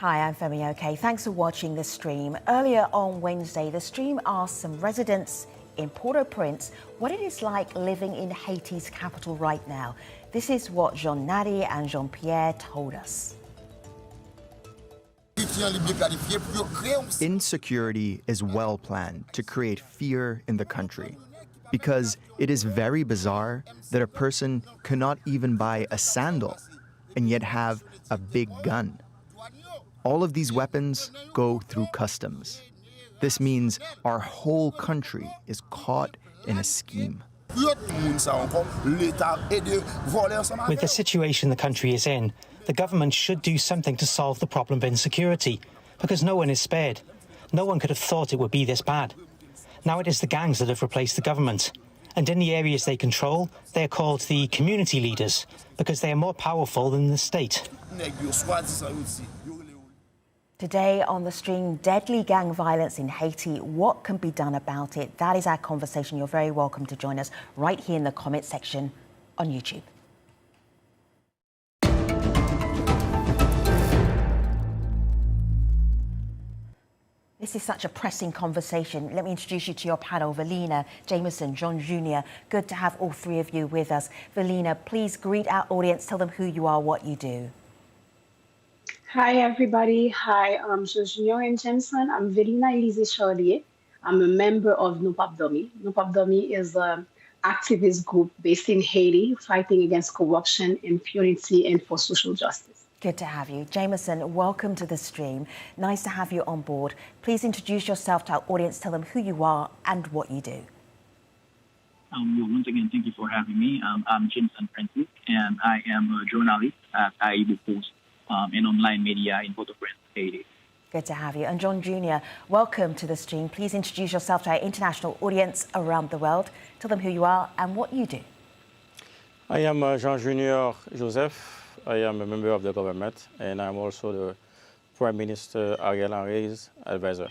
Hi, I'm Femi. Okay, thanks for watching the stream. Earlier on Wednesday, the stream asked some residents in Port-au-Prince what it is like living in Haiti's capital right now. This is what Jean-Nadi and Jean-Pierre told us. Insecurity is well planned to create fear in the country because it is very bizarre that a person cannot even buy a sandal and yet have a big gun. All of these weapons go through customs. This means our whole country is caught in a scheme. With the situation the country is in, the government should do something to solve the problem of insecurity, because no one is spared. No one could have thought it would be this bad. Now it is the gangs that have replaced the government. And in the areas they control, they are called the community leaders, because they are more powerful than the state. Today on the stream, deadly gang violence in Haiti. What can be done about it? That is our conversation. You're very welcome to join us right here in the comment section on YouTube. This is such a pressing conversation. Let me introduce you to your panel, Velina, Jameson, John Jr. Good to have all three of you with us. Velina, please greet our audience. Tell them who you are, what you do. Hi, everybody. Hi, I'm Junior and Jameson. I'm Velina Elise Charlier. I'm a member of No Pap Domi. No Pap Domi is an activist group based in Haiti fighting against corruption, impunity, and for social justice. Good to have you. Jameson, welcome to the stream. Nice to have you on board. Please introduce yourself to our audience. Tell them who you are and what you do. Once again, thank you for having me. I'm Jameson Francis, and I am a journalist at Aibo Post. In online media in Port-au-Prince, Haiti. Good to have you. And John Jr., welcome to the stream. Please introduce yourself to our international audience around the world. Tell them who you are and what you do. I am Jean Junior Joseph. I am a member of the government, and I'm also the Prime Minister Ariel Henry's advisor.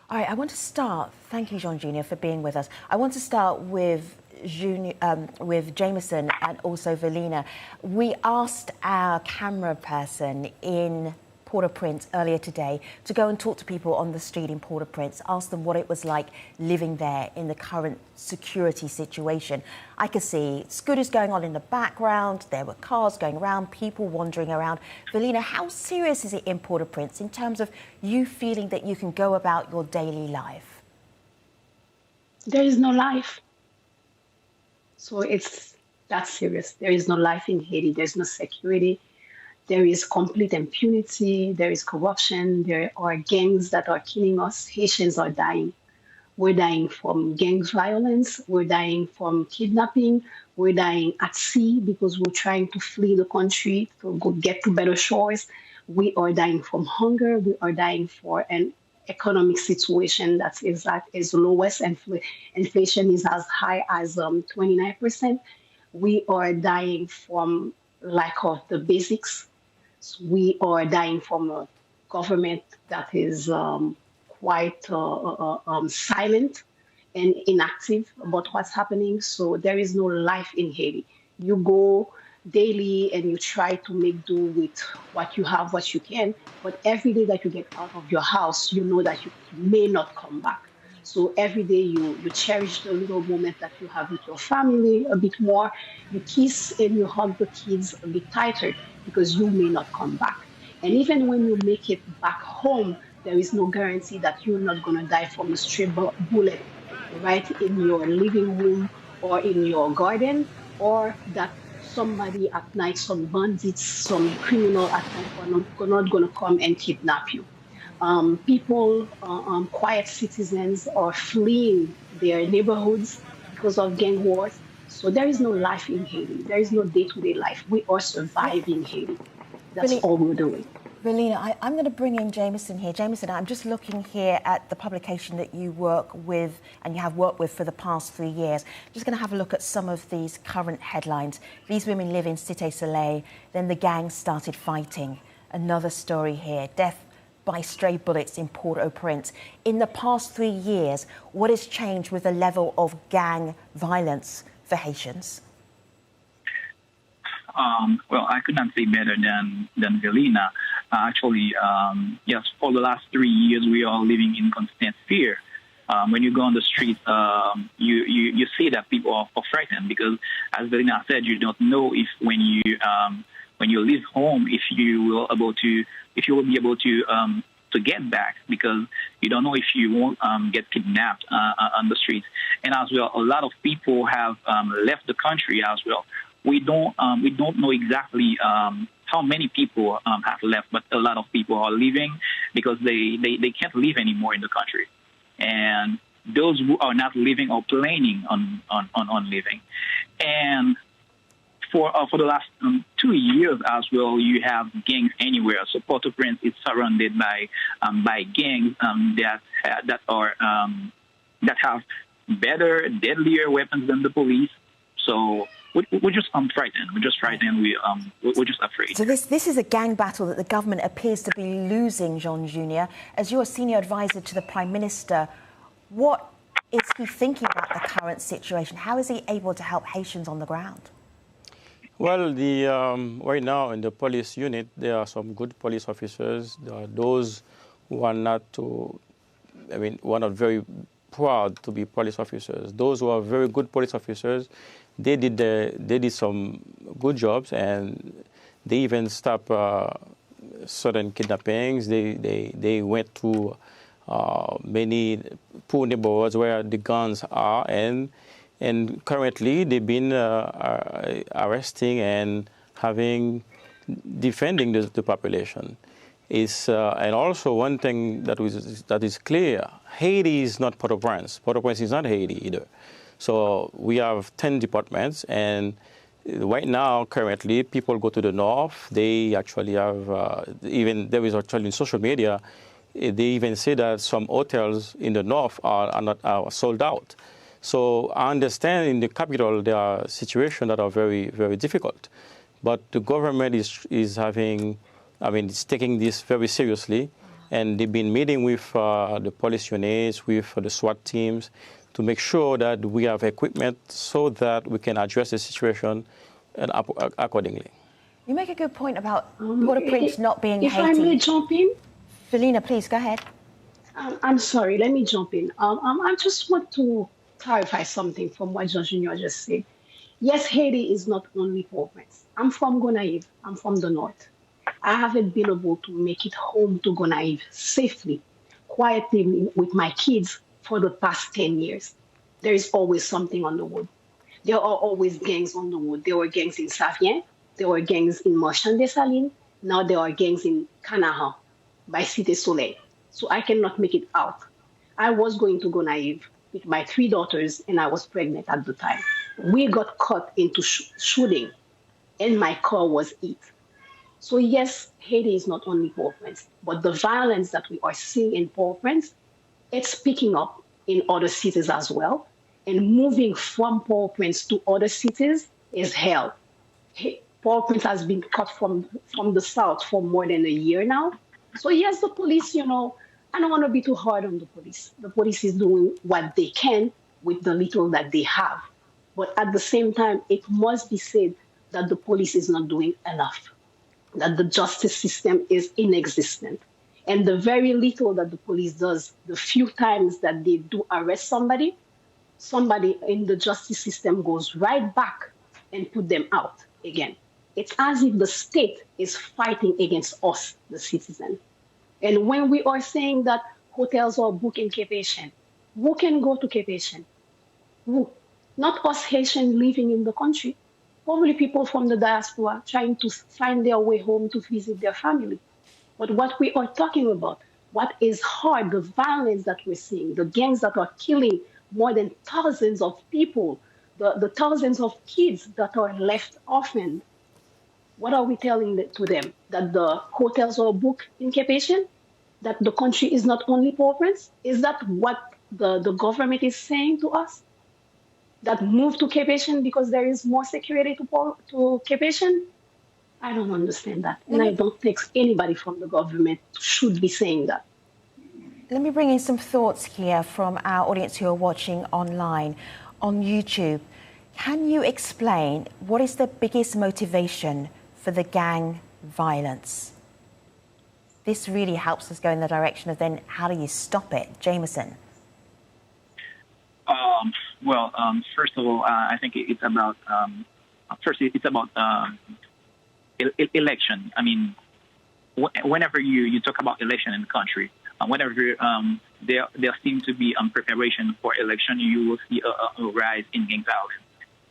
All right, I want to start. Thank you, Jean Jr., for being with us. I want to start with Jameson and also Velina. We asked our camera person in Port-au-Prince earlier today to go and talk to people on the street in Port-au-Prince, ask them what it was like living there in the current security situation. I could see scooters going on in the background, there were cars going around, people wandering around. Velina, how serious is it in Port-au-Prince in terms of you feeling that you can go about your daily life? There is no life. So it's that serious. There is no life in Haiti. There's no security. There is complete impunity. There is corruption. There are gangs that are killing us. Haitians are dying. We're dying from gang violence. We're dying from kidnapping. We're dying at sea because we're trying to flee the country to go get to better shores. We are dying from hunger. We are dying for an economic situation that is at its lowest, and inflation is as high as 29%. We are dying from lack of the basics. We are dying from a government that is quite silent and inactive about what's happening. So there is no life in Haiti. You go daily and you try to make do with what you have, what you can, but every day that you get out of your house, you know that you may not come back. So every day you cherish the little moment that you have with your family a bit more. You kiss and you hug the kids a bit tighter because you may not come back. And even when you make it back home, there is no guarantee that you're not going to die from a stray bullet right in your living room or in your garden, or that somebody at night, some bandits, some criminal at night are not going to come and kidnap you. People, quiet citizens are fleeing their neighborhoods because of gang wars. So there is no life in Haiti. There is no day-to-day life. We are surviving Haiti. That's all we're doing. Velina, I'm going to bring in Jameson here. Jameson, I'm just looking here at the publication that you work with and you have worked with for the past 3 years. I'm just going to have a look at some of these current headlines. These women live in Cite Soleil. Then the gangs started fighting. Another story here. Death by stray bullets in Port-au-Prince. In the past 3 years, what has changed with the level of gang violence for Haitians? Well, I could not say better than Velina. yes, for the last 3 years, we are living in constant fear. When you go on the street, you see that people are frightened because, as Belina said, you don't know if when you leave home, if you will be able to get back, because you don't know if you won't get kidnapped on the streets. And as well, a lot of people have left the country as well. We don't know exactly how many people have left, but a lot of people are leaving because they can't live anymore in the country. And those who are not living are planning on living. And for the last 2 years as well, you have gangs anywhere. So Port-au-Prince is surrounded by gangs that have better, deadlier weapons than the police. So we're just frightened. We're just frightened. We're just afraid. So this is a gang battle that the government appears to be losing, Jean Junior. As you're a senior advisor to the Prime Minister, what is he thinking about the current situation? How is he able to help Haitians on the ground? Well, right now in the police unit, there are some good police officers. There are those who are not very proud to be police officers. Those who are very good police officers, they did some good jobs, and they even stopped certain kidnappings. They went to many poor neighborhoods where the guns are, and currently they've been arresting and defending the population. And also one thing that is clear: Haiti is not Port-au-Prince. Port-au-Prince is not Haiti either. So we have 10 departments, and right now, currently, people go to the north. They actually have, there is actually in social media, they even say that some hotels in the north are sold out. So I understand in the capital there are situations that are very, very difficult. But the government is taking this very seriously, and they've been meeting with the police units, with the SWAT teams, to make sure that we have equipment so that we can address the situation accordingly. You make a good point about Port-au-Prince not being Haiti. If I may jump in? Felina, please, go ahead. I'm sorry, let me jump in. I just want to clarify something from what Jean Junior just said. Yes, Haiti is not only Port-au-Prince. I'm from Gonaïves. I'm from the north. I haven't been able to make it home to Gonaïves safely, quietly with my kids for the past 10 years. There is always something on the wood. There are always gangs on the wood. There were gangs in Savien. There were gangs in Marchand des Salines. Now there are gangs in Canahan by Cite Soleil. So I cannot make it out. I was going to Gonaïves with my 3 daughters, and I was pregnant at the time. We got caught into shooting, and my car was hit. So yes, Haiti is not only Port-au-Prince, but the violence that we are seeing in Port-au-Prince, it's picking up in other cities as well. And moving from Port-au-Prince to other cities is hell. Port-au-Prince has been cut from the south for more than a year now. So yes, the police, I don't want to be too hard on the police. The police is doing what they can with the little that they have. But at the same time, it must be said that the police is not doing enough, that the justice system is inexistent. And the very little that the police does, the few times that they do arrest somebody in the justice system goes right back and put them out again. It's as if the state is fighting against us, the citizen. And when we are saying that hotels are booked in Cape Haitian, who can go to Cape Haitian? Who? Not us Haitians living in the country. Probably people from the diaspora trying to find their way home to visit their family. But what we are talking about, what is hard, the violence that we're seeing, the gangs that are killing more than thousands of people, the thousands of kids that are left orphaned. What are we telling to them? That the hotels are booked in Cape Haitian? That the country is not only Port-au-Prince? Is that what the government is saying to us? That move to Cape Haitian because there is more security to Cape Haitian? I don't understand that. And I don't think anybody from the government should be saying that. Let me bring in some thoughts here from our audience who are watching online on YouTube. Can you explain what is the biggest motivation for the gang violence? this really helps us go in the direction of then how do you stop it? Jameson. First of all, I think it's about election. I mean, whenever you talk about election in the country, whenever there seems to be preparation for election, you will see a rise in gang violence.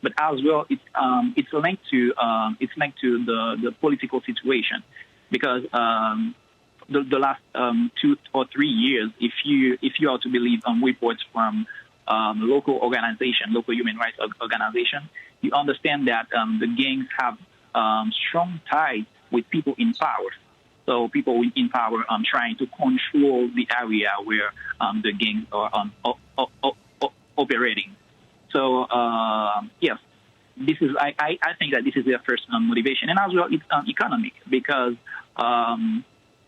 But as well, it's linked to the political situation, because the last 2 or 3 years, if you are to believe reports from local human rights organization, you understand that the gangs have strong ties with people in power. So people in power trying to control the area where the gangs are operating. So yes, this is I think that this is their first motivation, and as well it's economic, because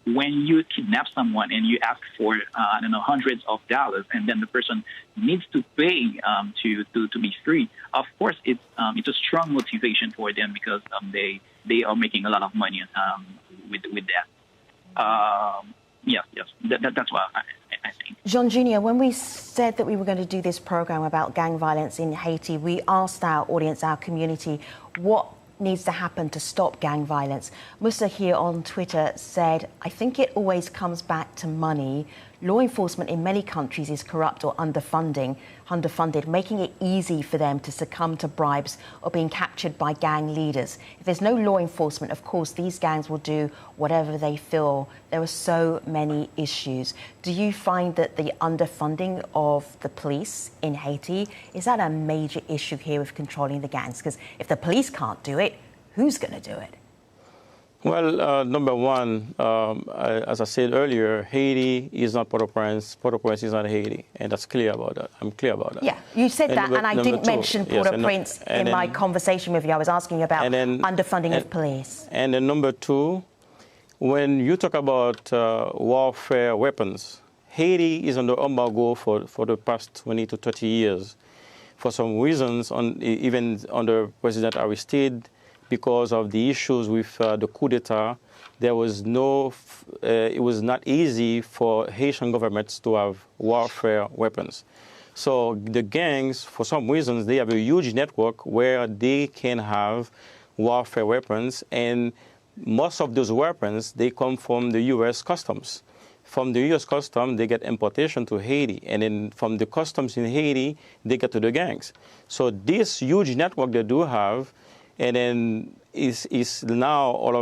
when you kidnap someone and you ask for hundreds of dollars, and then the person needs to pay to be free, of course it's a strong motivation for them, because they are making a lot of money with that. Yes, that's what I think. Jean Jr., when we said that we were going to do this program about gang violence in Haiti, we asked our audience, our community, what needs to happen to stop gang violence. Musa here on Twitter said, I think it always comes back to money. Law enforcement in many countries is corrupt or underfunded, making it easy for them to succumb to bribes or being captured by gang leaders. If there's no law enforcement, of course, these gangs will do whatever they feel. There are so many issues. Do you find that the underfunding of the police in Haiti, is that a major issue here with controlling the gangs? Because if the police can't do it, who's going to do it? Well, number one, as I said earlier, Haiti is not Port-au-Prince. Port-au-Prince is not Haiti, and that's clear about that. I'm clear about that. Yeah, you said that, and I didn't mention Port-au-Prince in my conversation with you. I was asking about underfunding of police. And then number two, when you talk about warfare weapons, Haiti is under embargo for the past 20 to 30 years. For some reasons, even under President Aristide, because of the issues with the coup d'etat, it was not easy for Haitian governments to have warfare weapons. So the gangs, for some reasons, they have a huge network where they can have warfare weapons, and most of those weapons, they come from the U.S. Customs. From the U.S. Customs, they get importation to Haiti, and then from the customs in Haiti, they get to the gangs. So this huge network they do have, and then is now all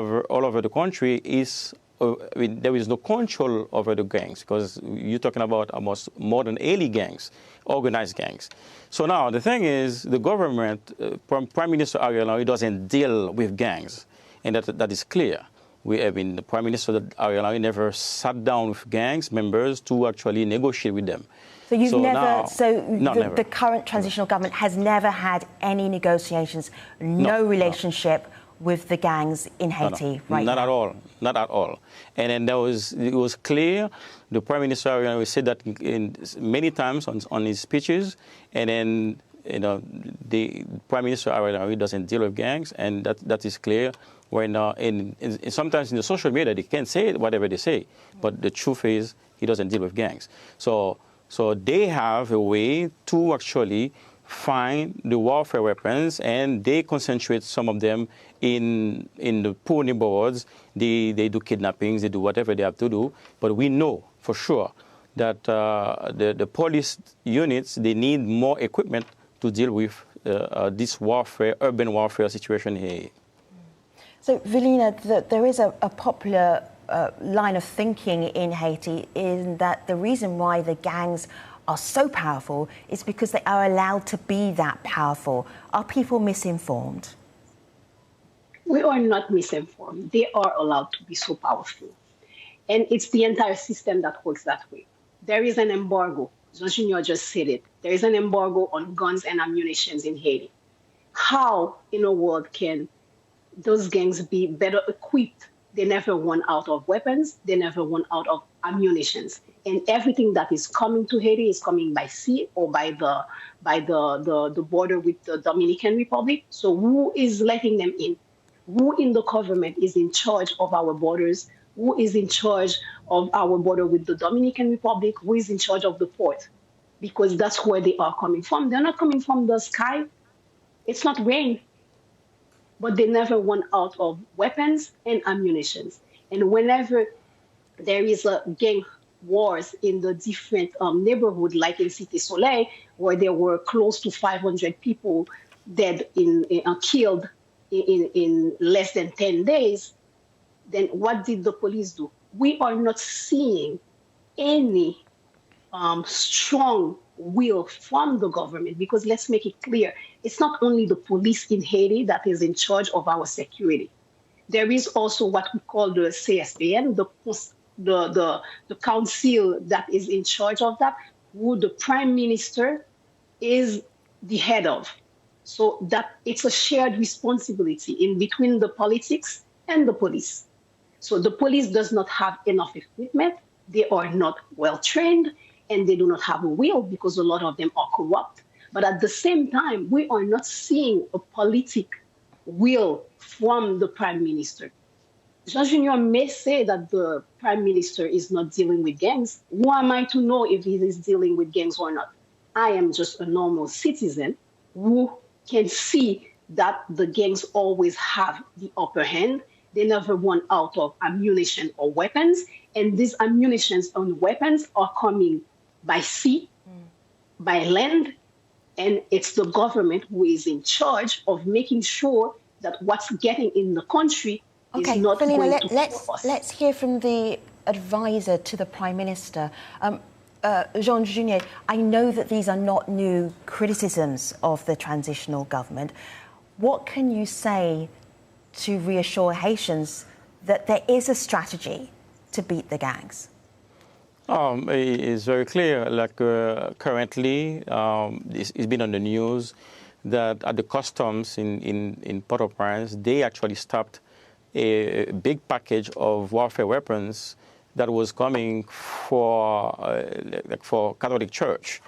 over the country, there is no control over the gangs, because you're talking about almost more than 80 gangs, organized gangs. So now the thing is, the government, Prime Minister Ariel Henry doesn't deal with gangs, and that is clear. The Prime Minister Ariel Henry never sat down with gangs members to actually negotiate with them. So the current transitional government has never had any negotiations, no relationship with the gangs in Haiti right now? Not at all. And then it was clear. The Prime Minister said that many times on his speeches, and then the Prime Minister doesn't deal with gangs, and that is clear. When sometimes in the social media they can say whatever they say, but the truth is he doesn't deal with gangs. So they have a way to actually find the warfare weapons, and they concentrate some of them in the poor neighborhoods. They do kidnappings, they do whatever they have to do. But we know for sure that the police units, they need more equipment to deal with this urban warfare situation here. So, Velina, there is a popular line of thinking in Haiti in that the reason why the gangs are so powerful is because they are allowed to be that powerful. Are people misinformed? We are not misinformed. They are allowed to be so powerful. And it's the entire system that works that way. There is an embargo. Jean Junior just said it. There is an embargo on guns and ammunition in Haiti. How in the world can those gangs be better equipped? They never run out of weapons. They never run out of ammunition. And everything that is coming to Haiti is coming by sea or by the border with the Dominican Republic. So who is letting them in? Who in the government is in charge of our borders who is in charge of our border with the Dominican Republic, who is in charge of the port, because that's where they are coming from. They're not coming from the sky. It's not rain, but they never run out of weapons and ammunition. And whenever there is a gang wars in the different neighborhood, like in Cite Soleil, where there were close to 500 people dead killed in less than 10 days, then what did the police do? We are not seeing any strong will from the government, because let's make it clear, it's not only the police in Haiti that is in charge of our security. There is also what we call the CSPN, the council that is in charge of that, who the prime minister is the head of. So that it's a shared responsibility in between the politics and the police. So the police does not have enough equipment, they are not well trained, and they do not have a will because a lot of them are corrupt. But at the same time, we are not seeing a politic will from the prime minister. Jean Junior may say that the prime minister is not dealing with gangs. Who am I to know if he is dealing with gangs or not? I am just a normal citizen who can see that the gangs always have the upper hand. They never run out of ammunition or weapons. And these ammunitions and weapons are coming by sea, by land, and it's the government who is in charge of making sure that what's getting in the country is not Felina, going to us. let's hear from the advisor to the Prime Minister. Jean Junior, I know that these are not new criticisms of the transitional government. What can you say to reassure Haitians that there is a strategy to beat the gangs? It's very clear, like currently, it's been on the news that at the customs in Port-au-Prince, they actually stopped a big package of warfare weapons that was coming for Catholic Church.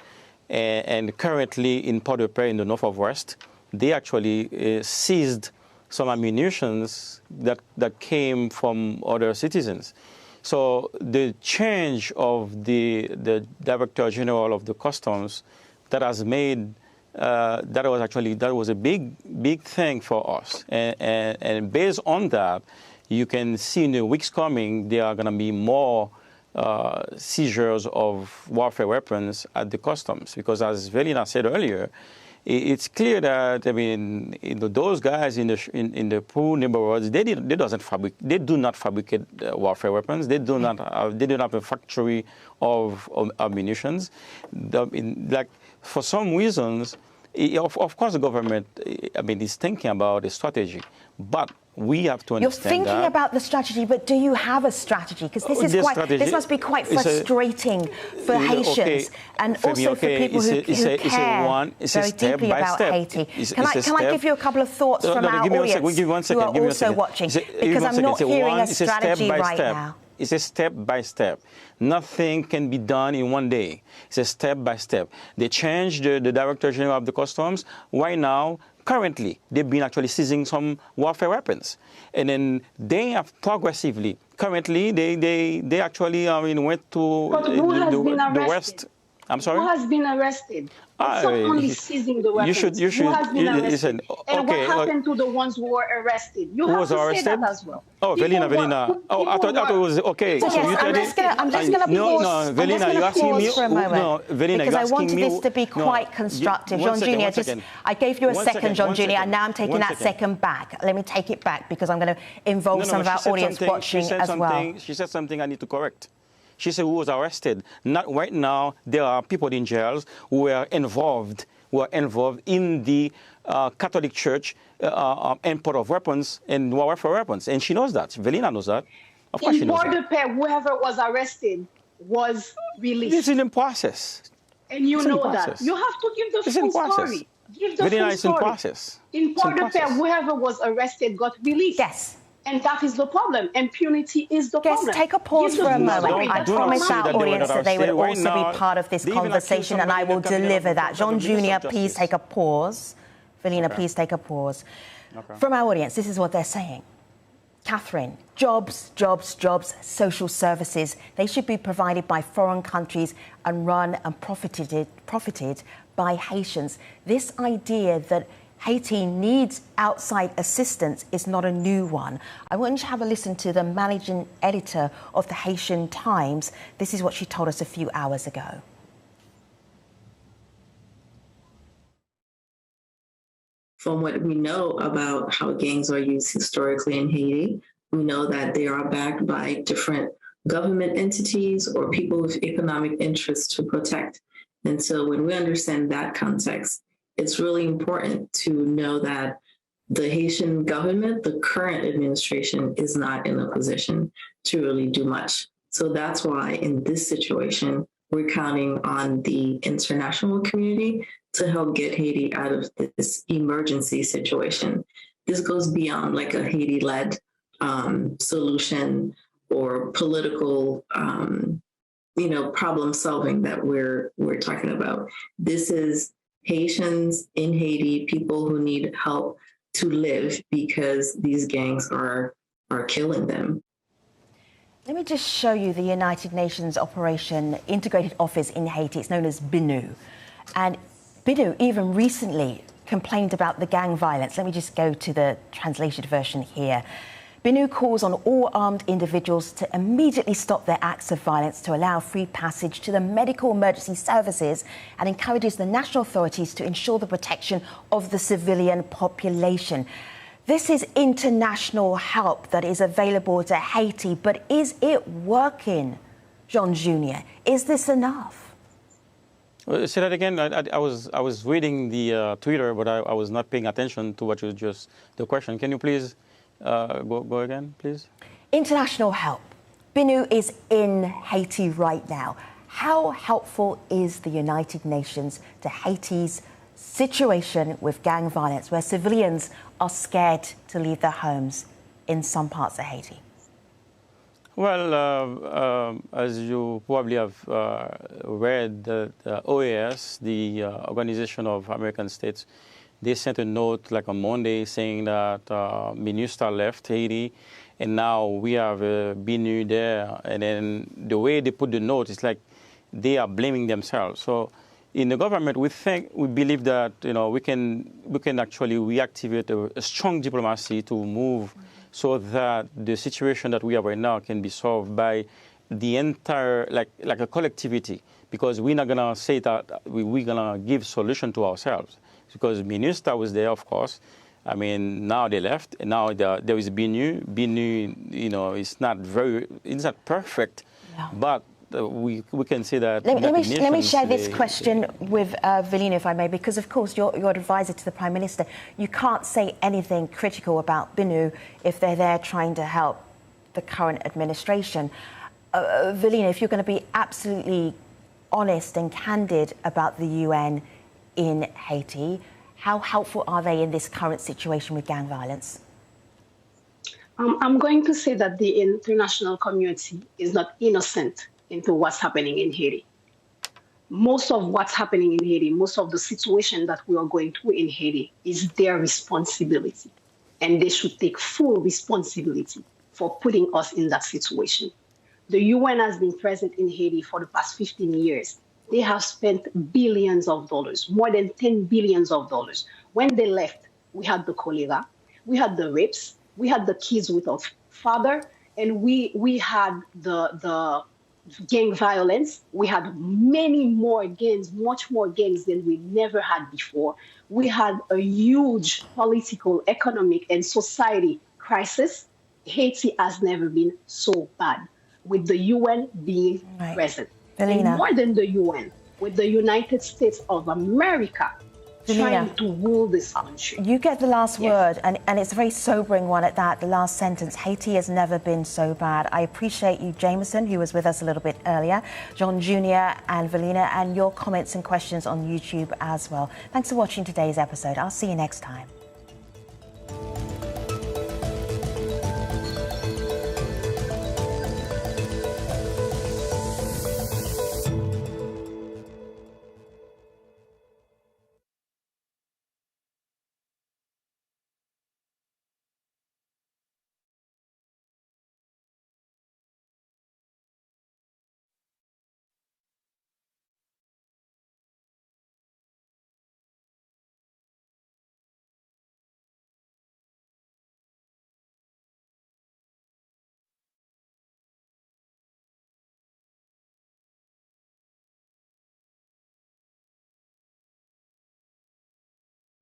And currently in Port-au-Prince, in the north of West, they actually seized some ammunitions that came from other citizens. So the change of the Director General of the Customs that has made that was a big thing for us, and based on that, you can see in the weeks coming there are going to be more seizures of warfare weapons at the customs, because as Velina said earlier, it's clear that, I mean, those guys in the poor neighborhoods, they do not fabricate warfare weapons. They do not have a factory of ammunitions. Like, for some reasons, of course, the government, I mean, is thinking about a strategy, but we have to understand. You're thinking about the strategy, but do you have a strategy? Because this must be quite frustrating for Haitians and also for people who care very deeply about Haiti. Can I give you a couple of thoughts from our audience who are also watching? Because I'm not hearing a strategy right now. It's a step by step. Nothing can be done in one day. It's a step by step. They changed the Director General of the Customs. Right now, currently, they've been actually seizing some warfare weapons. And then they have progressively, currently, they actually went to the West. I'm sorry? Who has been arrested? It's not only seizing the weapons. You should, who has been arrested? Listen, and what happened to the ones who were arrested? You have to say that as well. Oh, Velina. Oh, I thought it was okay. So yes, I'm just going to pause. No, Velina, you're asking me for a moment. No, Velina, because I wanted this to be quite constructive. Jean Junior, I gave you a second, Jean Junior, and now I'm taking that second back. Let me take it back because I'm going to involve some of our audience watching as well. She said something I need to correct. She said who was arrested. Not right now. There are people in jails who were involved in the Catholic Church import of weapons and warfare weapons, and she knows that. Velina knows that. Of course, she knows that. In Port-au-Prince, whoever was arrested was released. It's in the process. And you know that. You have to give the full story. Give the Velina, full it's story. in process. In Port-au-Prince, whoever was arrested got released. Yes. And that is the problem. Impunity is the problem. Yes, take a pause for a moment. I promised our audience that they would also be part of this conversation, and I will deliver that. Jean Junior, please take a pause. Velina, please take a pause. From our audience, this is what they're saying. Catherine, jobs, jobs, jobs, social services, they should be provided by foreign countries and run and profited by Haitians. This idea that Haiti needs outside assistance is not a new one. I want you to have a listen to the managing editor of the Haitian Times. This is what she told us a few hours ago. From what we know about how gangs are used historically in Haiti, we know that they are backed by different government entities or people with economic interests to protect. And so when we understand that context, it's really important to know that the Haitian government, the current administration, is not in a position to really do much. So that's why in this situation, we're counting on the international community to help get Haiti out of this emergency situation. This goes beyond like a Haiti-led solution or political, problem solving that we're talking about. This is Haitians in Haiti, people who need help to live because these gangs are killing them. Let me just show you the United Nations Operation Integrated Office in Haiti. It's known as BINU. And BINU even recently complained about the gang violence. Let me just go to the translated version here. BINU calls on all armed individuals to immediately stop their acts of violence to allow free passage to the medical emergency services and encourages the national authorities to ensure the protection of the civilian population. This is international help that is available to Haiti, but is it working, John Jr.? Is this enough? Say that again. I was reading the Twitter, but I was not paying attention to what you just the question. Can you please go again, please? International help. BINU is in Haiti right now. How helpful is the United Nations to Haiti's situation with gang violence, where civilians are scared to leave their homes in some parts of Haiti? Well, as you probably have read, the OAS, the Organization of American States, they sent a note like on Monday saying that MINUSTA left Haiti, and now we have BINU there. And then the way they put the note, it's like they are blaming themselves. So in the government, we believe that we can actually reactivate a strong diplomacy to move so that the situation that we have right now can be solved by the entire like a collectivity, because we're not gonna say that we're gonna give solution to ourselves, because MINUSTA was there, of course. I mean, now they left, and now there is BINU. BINU, it's not perfect, yeah. But we can say that. Let me share this question with Velina, if I may, because of course you're advisor to the Prime Minister. You can't say anything critical about BINU if they're there trying to help the current administration. Velina, if you're going to be absolutely honest and candid about the UN in Haiti, how helpful are they in this current situation with gang violence? I'm going to say that the international community is not innocent into what's happening in Haiti. Most of what's happening in Haiti, most of the situation that we are going through in Haiti is their responsibility. And they should take full responsibility for putting us in that situation. The UN has been present in Haiti for the past 15 years. They have spent billions of dollars, more than $10 billion. When they left, we had the cholera, we had the rapes, we had the kids without father, and we had the gang violence. We had many more gangs, much more gangs than we never had before. We had a huge political, economic, and society crisis. Haiti has never been so bad, with the UN being present. And more than the UN, with the United States of America trying to rule this country. You get the last word, and it's a very sobering one at that, the last sentence. Haiti has never been so bad. I appreciate you, Jameson, who was with us a little bit earlier, John Jr. and Velina, and your comments and questions on YouTube as well. Thanks for watching today's episode. I'll see you next time.